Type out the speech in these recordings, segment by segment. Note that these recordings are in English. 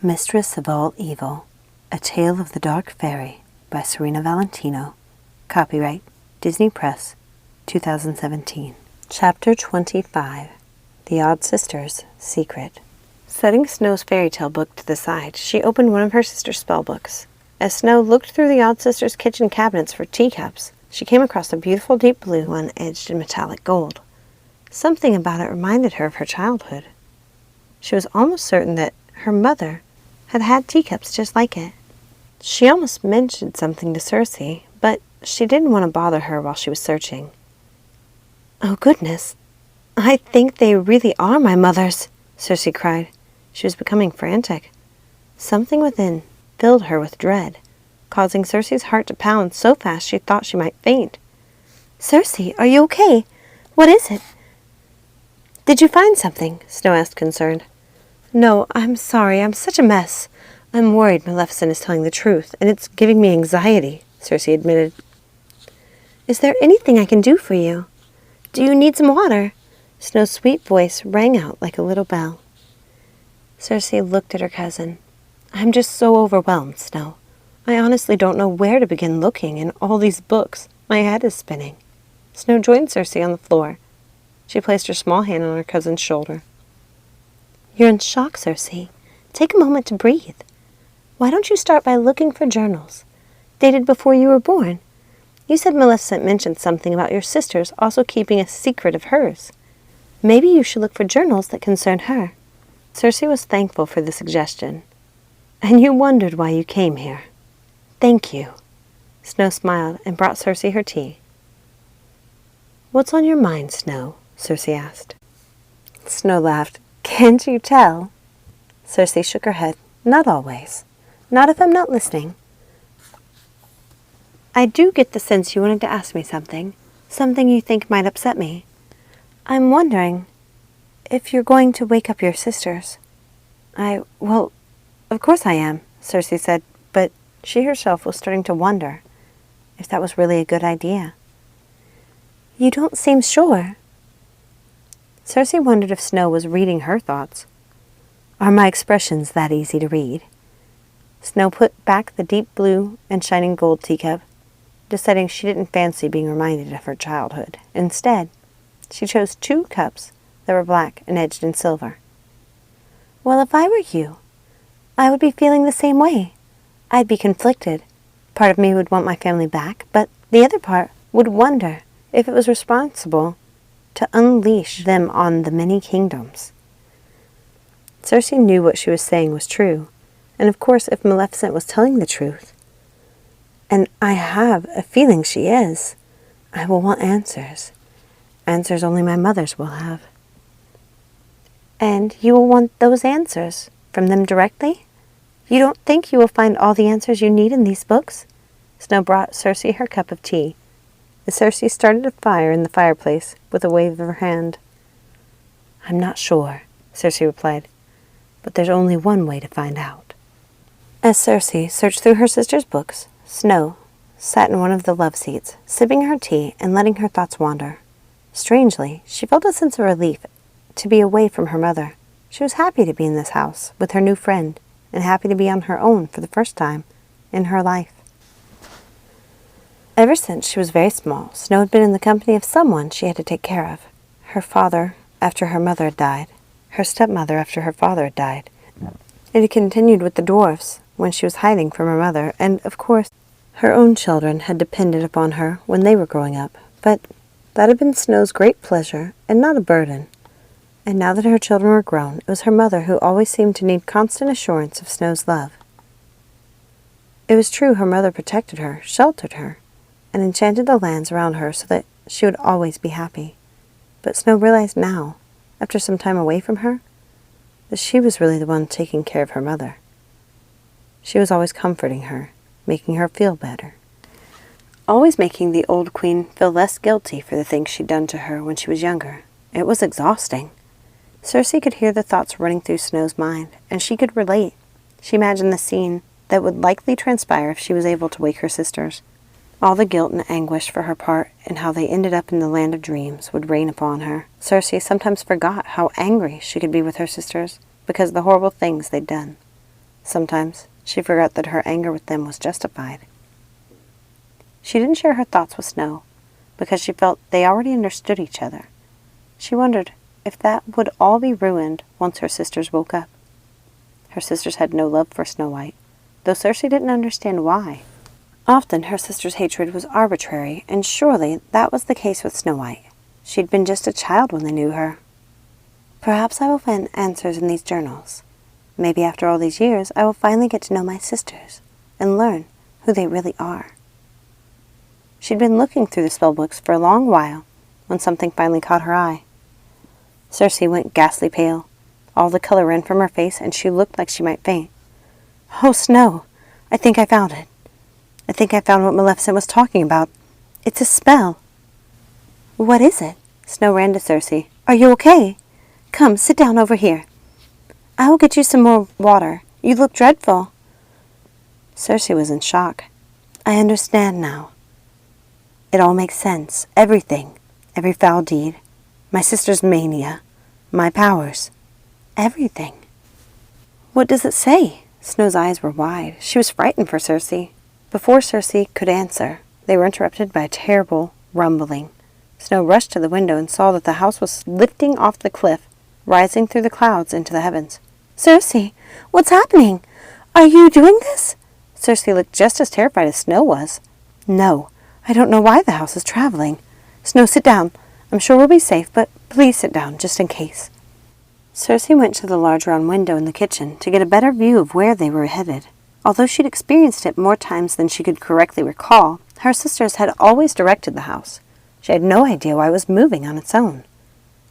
Mistress of All Evil, A Tale of the Dark Fairy by Serena Valentino. Copyright Disney Press, 2017. Chapter 25. The Odd Sister's Secret. Setting Snow's fairy tale book to the side, she opened one of her sister's spell books. As Snow looked through the Odd Sister's kitchen cabinets for teacups, she came across a beautiful deep blue one edged in metallic gold. Something about it reminded her of her childhood. She was almost certain that her mother had had teacups just like it. She almost mentioned something to Circe, but she didn't want to bother her while she was searching. "Oh, goodness! I think they really are my mother's!" Circe cried. She was becoming frantic. Something within filled her with dread, causing Circe's heart to pound so fast she thought she might faint. "Circe, are you okay? What is it?" "Did you find something?" Snow asked, concerned. "No, I'm sorry. I'm such a mess. I'm worried Maleficent is telling the truth, and it's giving me anxiety," Circe admitted. "Is there anything I can do for you? Do you need some water?" Snow's sweet voice rang out like a little bell. Circe looked at her cousin. "I'm just so overwhelmed, Snow. I honestly don't know where to begin looking in all these books. My head is spinning." Snow joined Circe on the floor. She placed her small hand on her cousin's shoulder. "You're in shock, Circe. Take a moment to breathe. Why don't you start by looking for journals, dated before you were born? You said Maleficent mentioned something about your sisters also keeping a secret of hers. Maybe you should look for journals that concern her." Circe was thankful for the suggestion. "And you wondered why you came here. Thank you." Snow smiled and brought Circe her tea. "What's on your mind, Snow?" Circe asked. Snow laughed. "Can't you tell?" Circe shook her head. "Not always. Not if I'm not listening. I do get the sense you wanted to ask me something you think might upset me. I'm wondering if you're going to wake up your sisters." Well, of course I am," Circe said, but she herself was starting to wonder if that was really a good idea. "You don't seem sure." Circe wondered if Snow was reading her thoughts. "Are my expressions that easy to read?" Snow put back the deep blue and shining gold teacup, deciding she didn't fancy being reminded of her childhood. Instead, she chose 2 cups that were black and edged in silver. "Well, if I were you, I would be feeling the same way. I'd be conflicted. Part of me would want my family back, but the other part would wonder if it was responsible to unleash them on the many kingdoms." Circe knew what she was saying was true, and of course if Maleficent was telling the truth, and I have a feeling she is, I will want answers. Answers only my mothers will have. "And you will want those answers from them directly? You don't think you will find all the answers you need in these books?" Snow brought Circe her cup of tea. As Circe started a fire in the fireplace with a wave of her hand. "I'm not sure," Circe replied, "but there's only one way to find out." As Circe searched through her sister's books, Snow sat in one of the love seats, sipping her tea and letting her thoughts wander. Strangely, she felt a sense of relief to be away from her mother. She was happy to be in this house with her new friend, and happy to be on her own for the first time in her life. Ever since she was very small, Snow had been in the company of someone she had to take care of. Her father after her mother had died, her stepmother after her father had died. It had continued with the dwarfs when she was hiding from her mother, and, of course, her own children had depended upon her when they were growing up. But that had been Snow's great pleasure and not a burden. And now that her children were grown, it was her mother who always seemed to need constant assurance of Snow's love. It was true her mother protected her, sheltered her, and enchanted the lands around her so that she would always be happy. But Snow realized now, after some time away from her, that she was really the one taking care of her mother. She was always comforting her, making her feel better. Always making the old queen feel less guilty for the things she'd done to her when she was younger. It was exhausting. Circe could hear the thoughts running through Snow's mind, and she could relate. She imagined the scene that would likely transpire if she was able to wake her sisters. All the guilt and anguish for her part and how they ended up in the land of dreams would rain upon her. Circe sometimes forgot how angry she could be with her sisters because of the horrible things they'd done. Sometimes she forgot that her anger with them was justified. She didn't share her thoughts with Snow because she felt they already understood each other. She wondered if that would all be ruined once her sisters woke up. Her sisters had no love for Snow White, though Circe didn't understand why. Often her sister's hatred was arbitrary, and surely that was the case with Snow White. She'd been just a child when they knew her. Perhaps I will find answers in these journals. Maybe after all these years I will finally get to know my sisters and learn who they really are. She'd been looking through the spellbooks for a long while when something finally caught her eye. Circe went ghastly pale. All the color ran from her face, and she looked like she might faint. "Oh, Snow, I think I found it. I think I found what Maleficent was talking about. It's a spell." "What is it?" Snow ran to Circe. "Are you okay? Come, sit down over here. I will get you some more water. You look dreadful." Circe was in shock. "I understand now. It all makes sense. Everything. Every foul deed. My sister's mania. My powers. Everything." "What does it say?" Snow's eyes were wide. She was frightened for Circe. Before Circe could answer, they were interrupted by a terrible rumbling. Snow rushed to the window and saw that the house was lifting off the cliff, rising through the clouds into the heavens. "Circe, what's happening? Are you doing this?" Circe looked just as terrified as Snow was. "No, I don't know why the house is traveling. Snow, sit down. I'm sure we'll be safe, but please sit down, just in case." Circe went to the large round window in the kitchen to get a better view of where they were headed. Although she'd experienced it more times than she could correctly recall, her sisters had always directed the house. She had no idea why it was moving on its own.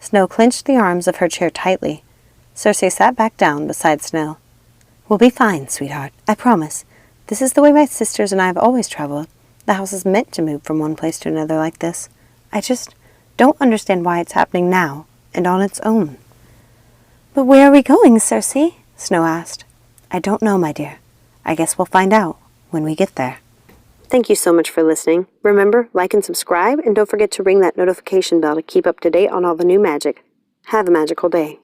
Snow clenched the arms of her chair tightly. Circe sat back down beside Snow. "We'll be fine, sweetheart. I promise. This is the way my sisters and I have always traveled. The house is meant to move from one place to another like this. I just don't understand why it's happening now and on its own." "But where are we going, Circe?" Snow asked. "I don't know, my dear. I guess we'll find out when we get there." Thank you so much for listening. Remember, like and subscribe, and don't forget to ring that notification bell to keep up to date on all the new magic. Have a magical day.